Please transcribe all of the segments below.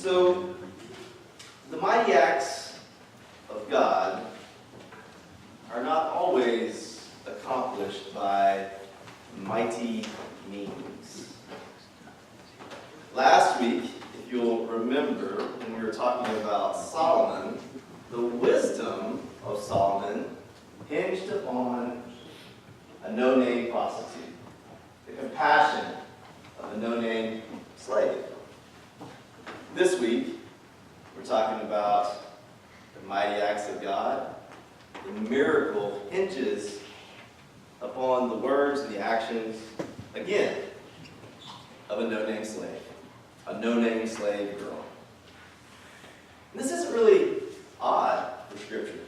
So, the mighty acts of God are not always accomplished by mighty means. Last week, if you'll remember, when we were talking about Solomon, the wisdom of Solomon hinged upon a no-name prostitute, the compassion of a no-name slave. This week, we're talking about the mighty acts of God. The miracle hinges upon the words and the actions, again, of a no-name slave. A no-name slave girl. And this isn't really odd for Scripture.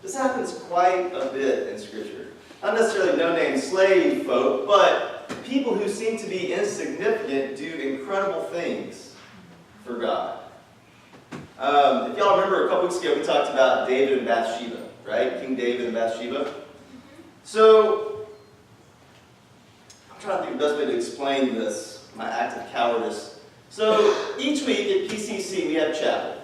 This happens quite a bit in Scripture. Not necessarily no-name slave folk, but people who seem to be insignificant do incredible things for God. If y'all remember, a couple weeks ago we talked about David and Bathsheba, right? King David and Bathsheba. So, I'm trying to think of the best way to explain this, my act of cowardice. So, each week at PCC we have chapel.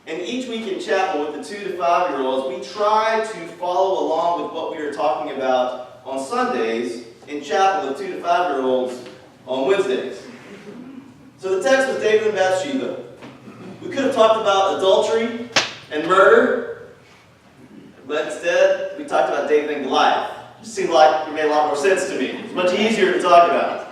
And each week in chapel with the 2 to 5 year olds, we try to follow along with what we are talking about on Sundays in chapel with 2 to 5 year olds on Wednesdays. So the text was David and Bathsheba. We could have talked about adultery and murder, but instead we talked about David and Goliath. It just seemed like it made a lot more sense to me. It's much easier to talk about.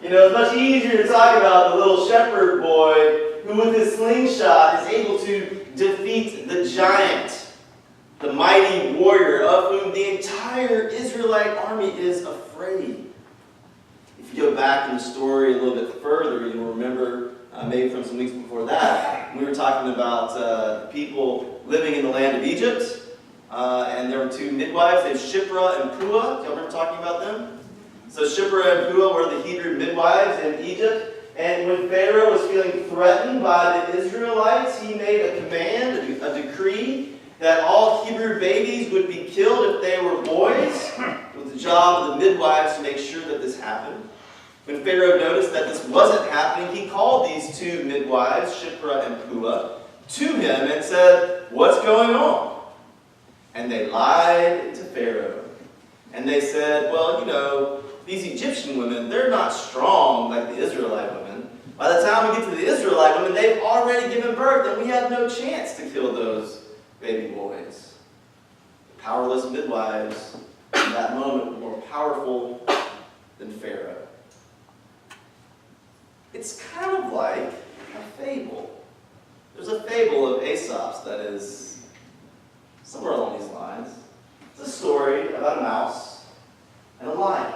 It's much easier to talk about the little shepherd boy who with his slingshot is able to defeat the giant, the mighty warrior of whom the entire Israelite army is afraid. If you go back in the story a little bit further, you'll remember, maybe from some weeks before that, we were talking about people living in the land of Egypt, and there were two midwives named Shiphrah and Puah. Do y'all remember talking about them? So Shiphrah and Puah were the Hebrew midwives in Egypt. And when Pharaoh was feeling threatened by the Israelites, he made a command, a decree, that all Hebrew babies would be killed if they were boys. It was the job of the midwives to make sure that this happened. When Pharaoh noticed that this wasn't happening, he called these two midwives, Shiphrah and Puah, to him and said, "What's going on?" And they lied to Pharaoh. And they said, "Well, these Egyptian women, they're not strong like the Israelite women. By the time we get to the Israelite women, they've already given birth, and we have no chance to kill those baby boys." The powerless midwives in that moment were more powerful than Pharaoh. It's kind of like a fable. There's a fable of Aesop's that is somewhere along these lines. It's a story about a mouse and a lion.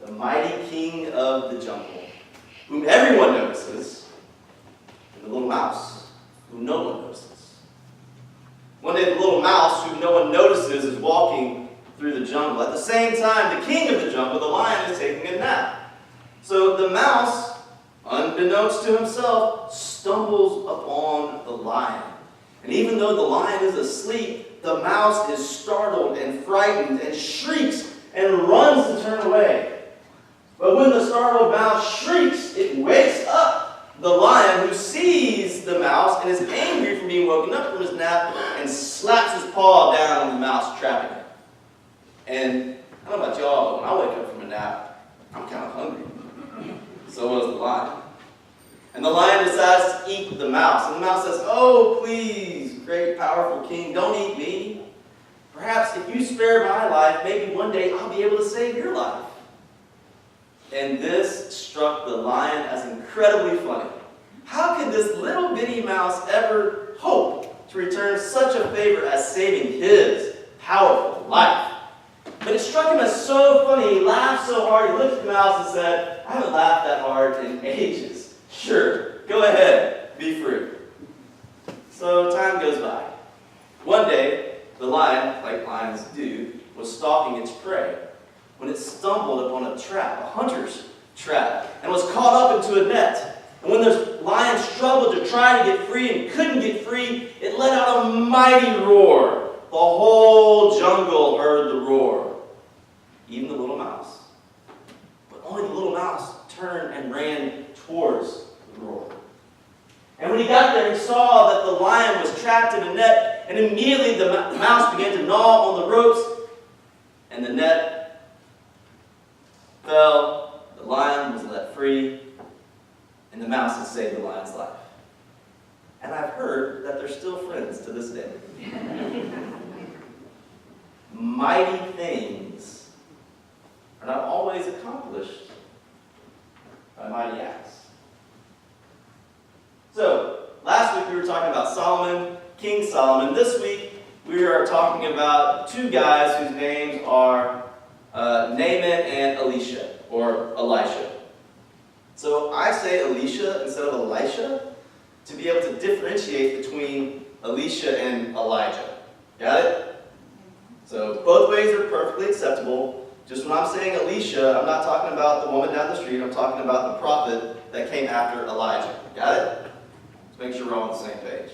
The mighty king of the jungle, whom everyone notices, and the little mouse, whom no one notices. One day the little mouse, whom no one notices, is walking through the jungle. At the same time, the king of the jungle, the lion, is taking a nap. So the mouse, unbeknownst to himself, stumbles upon the lion. And even though the lion is asleep, the mouse is startled and frightened and shrieks and runs to turn away. But when the startled mouse shrieks, it wakes up the lion, who sees the mouse and is angry for being woken up from his nap, and slaps his paw down on the mouse, trapping it. And I don't know about y'all, but when I wake up from a nap, I'm kind of hungry. So was the lion. And the lion decides to eat the mouse. And the mouse says, "Oh, please, great, powerful king, don't eat me. Perhaps if you spare my life, maybe one day I'll be able to save your life." And this struck the lion as incredibly funny. How could this little bitty mouse ever hope to return such a favor as saving his powerful life? But it struck him as so funny, he laughed so hard, he looked at the mouse and said, "I haven't laughed that hard in ages. Sure, go ahead, be free." So time goes by. One day, the lion, like lions do, was stalking its prey when it stumbled upon a trap, a hunter's trap, and was caught up into a net. And when the lion struggled to try to get free and couldn't get free, it let out a mighty roar. The whole jungle heard the roar, even the little mouse. But only the little mouse turned and ran towards the roar. when he got there, he saw that the lion was trapped in a net, and immediately the mouse began to gnaw on the ropes, and the net fell, the lion was let free, and the mouse had saved the lion's life. And I've heard that they're still friends to this day. Mighty things are not always accomplished by mighty acts. So, last week we were talking about Solomon, King Solomon. This week we are talking about two guys whose names are Naaman and Elisha, or Elisha. So I say Elisha instead of Elisha to be able to differentiate between Elisha and Elijah. Got it? So both ways are perfectly acceptable. Just when I'm saying Elisha, I'm not talking about the woman down the street. I'm talking about the prophet that came after Elijah. Got it? Let's make sure we're all on the same page.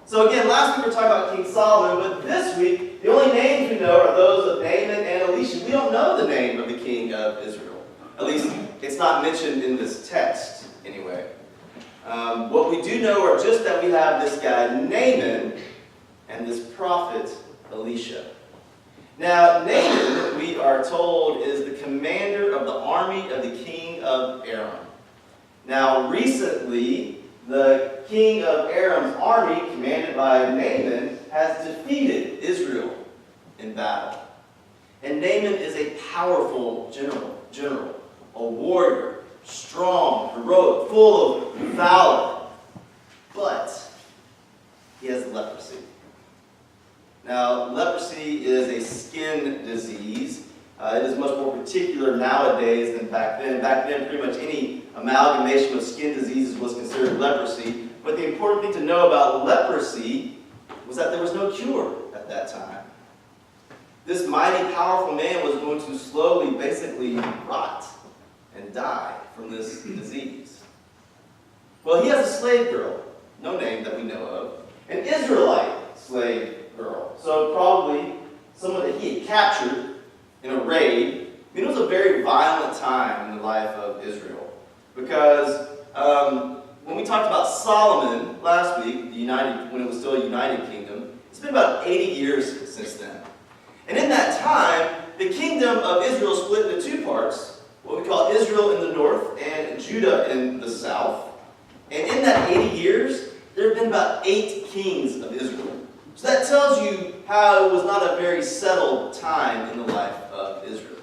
So again, last week we were talking about King Solomon, but this week, the only names we know are those of Naaman and Elisha. We don't know the name of the king of Israel. At least, it's not mentioned in this text, anyway. What we do know are just that we have this guy, Naaman, and this prophet, Elisha. Now, Naaman, we are told, is the commander of the army of the king of Aram. Now, recently, the king of Aram's army, commanded by Naaman, has defeated Israel in battle. And Naaman is a powerful general, a warrior, strong, heroic, full of valor. But he has leprosy. Now, leprosy is a skin disease. It is much more particular nowadays than back then. Back then, pretty much any amalgamation of skin diseases was considered leprosy. But the important thing to know about leprosy was that there was no cure at that time. This mighty, powerful man was going to slowly, basically, rot and die from this disease. Well, he has a slave girl, no name that we know of, an Israelite slave girl. So probably someone that he had captured in a raid. I mean, it was a very violent time in the life of Israel. Because when we talked about Solomon last week, when it was still a united kingdom, it's been about 80 years since then. And in that time, the kingdom of Israel split into two parts, what we call Israel in the north and Judah in the south. And in that 80 years, there have been about 8 kings of Israel. So that tells you how it was not a very settled time in the life of Israel.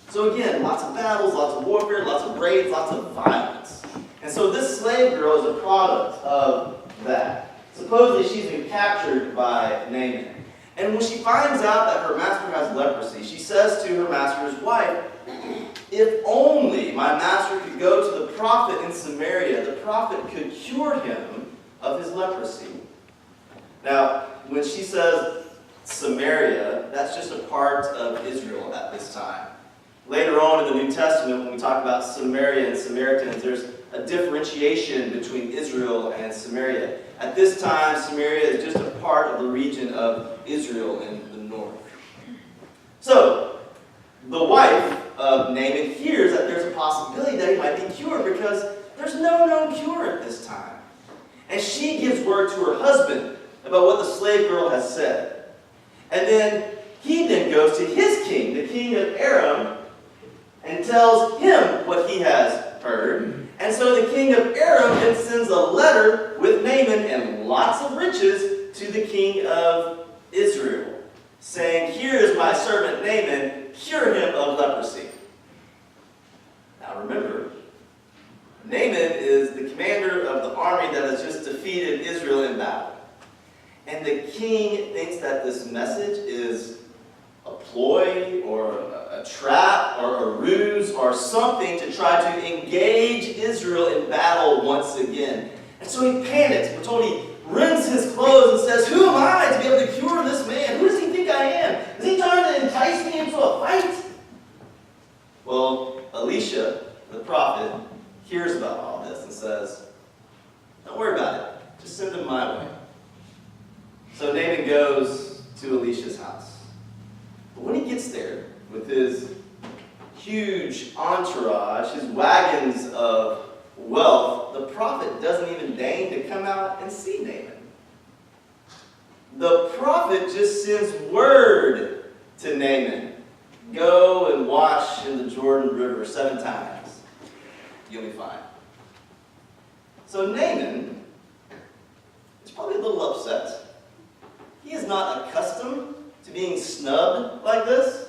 So again, lots of battles, lots of warfare, lots of raids, lots of violence. And so this slave girl is a product of that. Supposedly she's been captured by Naaman. And when she finds out that her master has leprosy, she says to her master's wife, "If only my master could go to the prophet in Samaria, the prophet could cure him of his leprosy." Now, when she says Samaria, that's just a part of Israel at this time. Later on in the New Testament, when we talk about Samaria and Samaritans, there's a differentiation between Israel and Samaria. At this time, Samaria is just a part of the region of Israel in the north. So, the wife of Naaman hears that there's a possibility that he might be cured because there's no known cure at this time. And she gives word to her husband about what the slave girl has said. And then he then goes to his king, the king of Aram, and tells him what he has heard. And so the king of Aram then sends a letter with Naaman and lots of riches to the king of Israel, saying, "Here is my servant Naaman, cure him of leprosy." Now remember, Naaman is the commander of the army that has just defeated Israel in battle. And the king thinks that this message is a ploy or a trap or a ruse or something to try to engage Israel in battle once again. And so he panics. We're told he rends his clothes and says, "Who am I to be able to cure this man? Who does he think I am? Is he trying to entice me into a fight?" Well, Elisha, the prophet, hears about all this and says, "Don't worry about it. Just send him my way." So Naaman goes to Elisha's house. But when he gets there with his huge entourage, his wagons of wealth, 12, the prophet doesn't even deign to come out and see Naaman. The prophet just sends word to Naaman, go and wash in the Jordan River 7 times. You'll be fine. So Naaman is probably a little upset. He is not accustomed to being snubbed like this.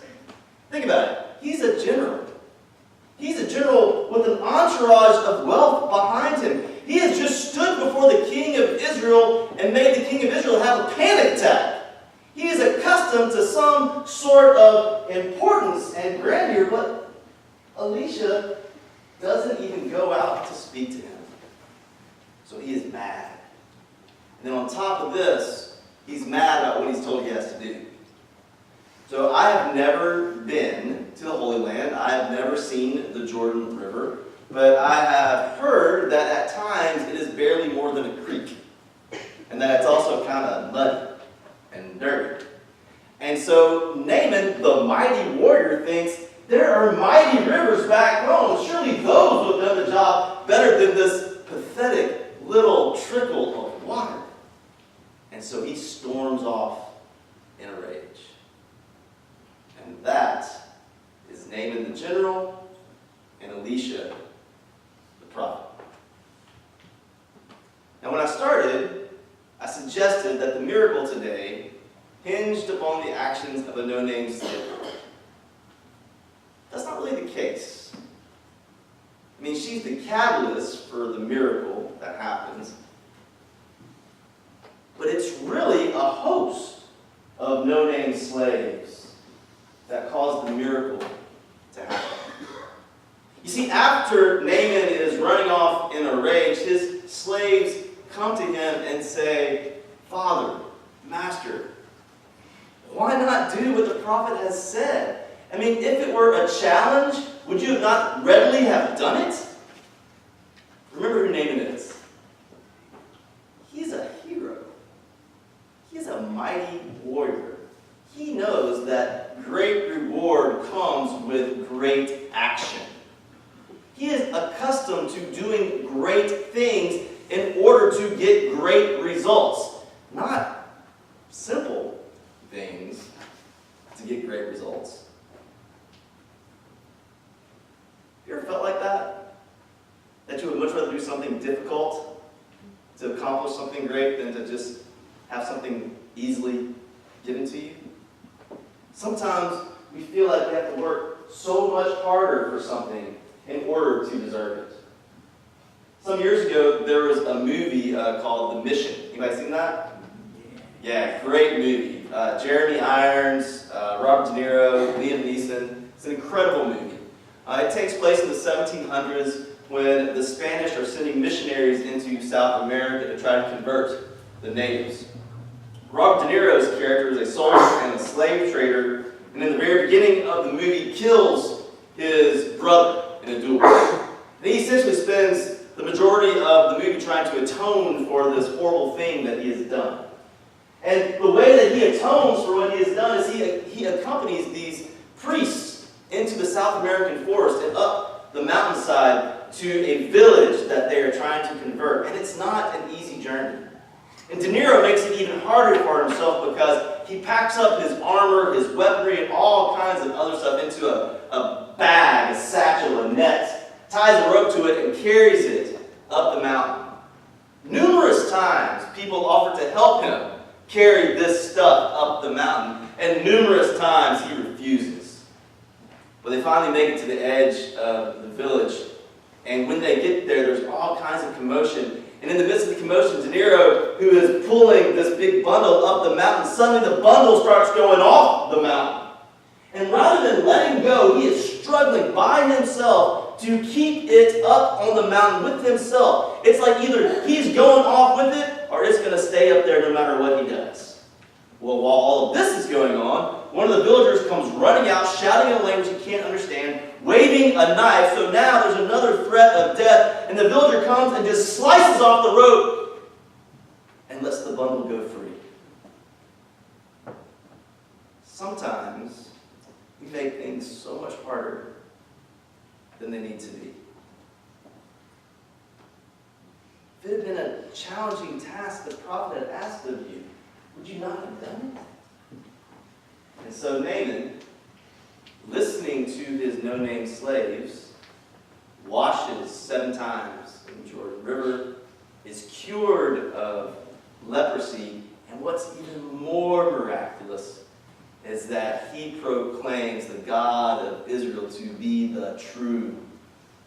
Think about it. He's a general. He's a general with an entourage of wealth behind him. He has just stood before the king of Israel and made the king of Israel have a panic attack. He is accustomed to some sort of importance and grandeur, but Elisha doesn't even go out to speak to him. So he is mad. And then on top of this, he's mad about what he's told he has to do. So I have never been to the Holy Land. I have never seen the Jordan River. But I have heard that at times it is barely more than a creek. And that it's also kind of muddy and dirty. And so Naaman, the mighty warrior, thinks there are mighty rivers back home. Surely those would have done the job better than this pathetic little trickle of water. And so he storms off in a rage. And that is Naaman the general and Elisha the prophet. Now when I started, I suggested that the miracle today hinged upon the actions of a no-name slave. That's not really the case. I mean, she's the catalyst for the miracle that happens. But it's really a host of no-name slaves that caused the miracle to happen. You see, after Naaman is running off in a rage, his slaves come to him and say, Father, Master, why not do what the prophet has said? I mean, if it were a challenge, would you not readily have done it? Remember who Naaman is. He's a hero. He's a mighty warrior. He knows that great reward comes with great action. He is accustomed to doing great things in order to get great results. Not simple things to get great results. You ever felt like that? That you would much rather do something difficult to accomplish something great than to just have something easily given to you? Sometimes we feel like we have to work so much harder for something in order to deserve it. Some years ago, there was a movie called The Mission. Anybody seen that? Yeah, great movie. Jeremy Irons, Robert De Niro, Liam Neeson. It's an incredible movie. It takes place in the 1700s when the Spanish are sending missionaries into South America to try to convert the natives. Robert De Niro's character is a soldier and a slave trader, and in the very beginning of the movie kills his brother in a duel. And he essentially spends the majority of the movie trying to atone for this horrible thing that he has done. And the way that he atones for what he has done is he accompanies these priests into the South American forest and up the mountainside to a village that they are trying to convert. And it's not an easy journey. And De Niro makes it even harder for himself because he packs up his armor, his weaponry, and all kinds of other stuff into a bag, a satchel, a net, ties a rope to it, and carries it up the mountain. Numerous times, people offer to help him carry this stuff up the mountain, and numerous times he refuses. But they finally make it to the edge of the village, and when they get there, there's all kinds of commotion. And in the midst of the commotion, De Niro, who is pulling this big bundle up the mountain, suddenly the bundle starts going off the mountain. And rather than letting go, he is struggling by himself to keep it up on the mountain with himself. It's like either he's going off with it, or it's going to stay up there no matter what he does. Well, while all of this is going on, one of the villagers comes running out, shouting in a language he can't understand, waving a knife. So now there's another threat of death, and the villager comes and just slices off the rope and lets the bundle go free. Sometimes we make things so much harder than they need to be. if it had been a challenging task the prophet had asked of you, would you not have done it? And so Naaman, listening to his no-name slaves, washes 7 times in the Jordan River, is cured of leprosy, and what's even more miraculous is that he proclaims the God of Israel to be the true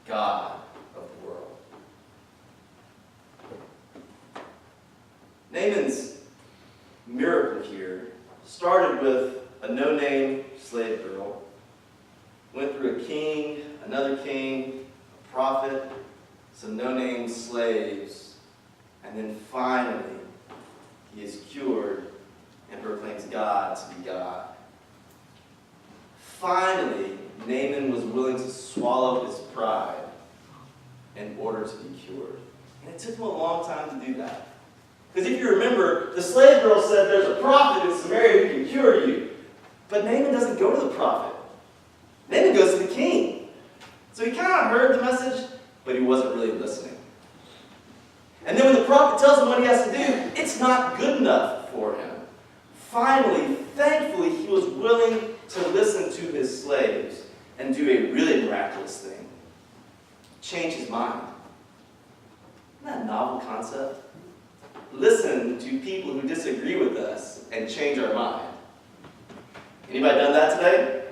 God of the world. Naaman's miracle here started with a no-name slave girl, went through a king, another king, a prophet, some no-name slaves, and then finally he is cured and proclaims God to be God. Finally, Naaman was willing to swallow his pride in order to be cured. And it took him a long time to do that. Because if you remember, the slave girl said there's a prophet in Samaria who can cure you. But Naaman doesn't go to the prophet. Naaman goes to the king. So he kind of heard the message, but he wasn't really listening. And then when the prophet tells him what he has to do, it's not good enough for him. Finally, thankfully, he was willing to listen to his slaves and do a really miraculous thing. Change his mind. Isn't that a novel concept? Listen to people who disagree with us and change our mind. Anybody done that today?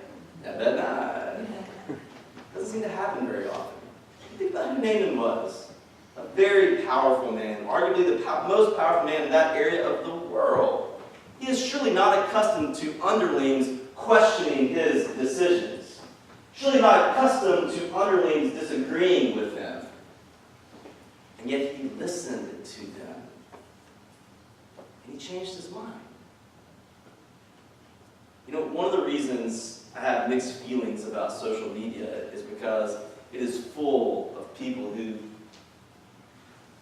I bet not. Doesn't seem to happen very often. Think about who Naaman was. A very powerful man, arguably the most powerful man in that area of the world. He is surely not accustomed to underlings questioning his decisions. Surely not accustomed to underlings disagreeing with him. And yet he listened to them. And he changed his mind. You know, one of the reasons I have mixed feelings about social media is because it is full of people who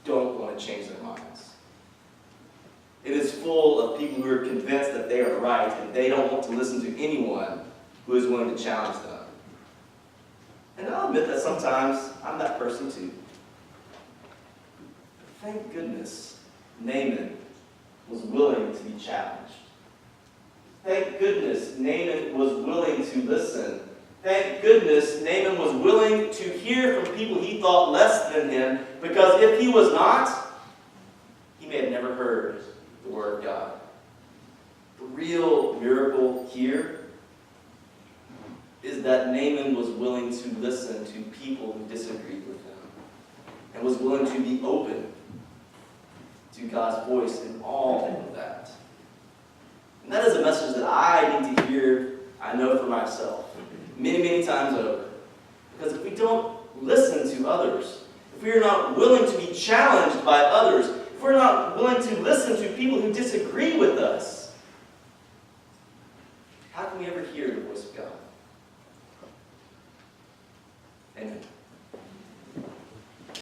don't want to change their minds. It is full of people who are convinced that they are right and they don't want to listen to anyone who is willing to challenge them. And I'll admit that sometimes I'm that person too. Thank goodness Naaman was willing to be challenged. Thank goodness Naaman was willing to listen. Thank goodness Naaman was willing to hear from people he thought less than him, because if he was not, he may have never heard the word of God. The real miracle here is that Naaman was willing to listen to people who disagreed with him and was willing to be open to God's voice in all of that. And that is a message that I need to hear, I know for myself, many, many times over. Because if we don't listen to others, if we are not willing to be challenged by others, if we're not willing to listen to people who disagree with us, how can we ever hear the voice of God? Amen.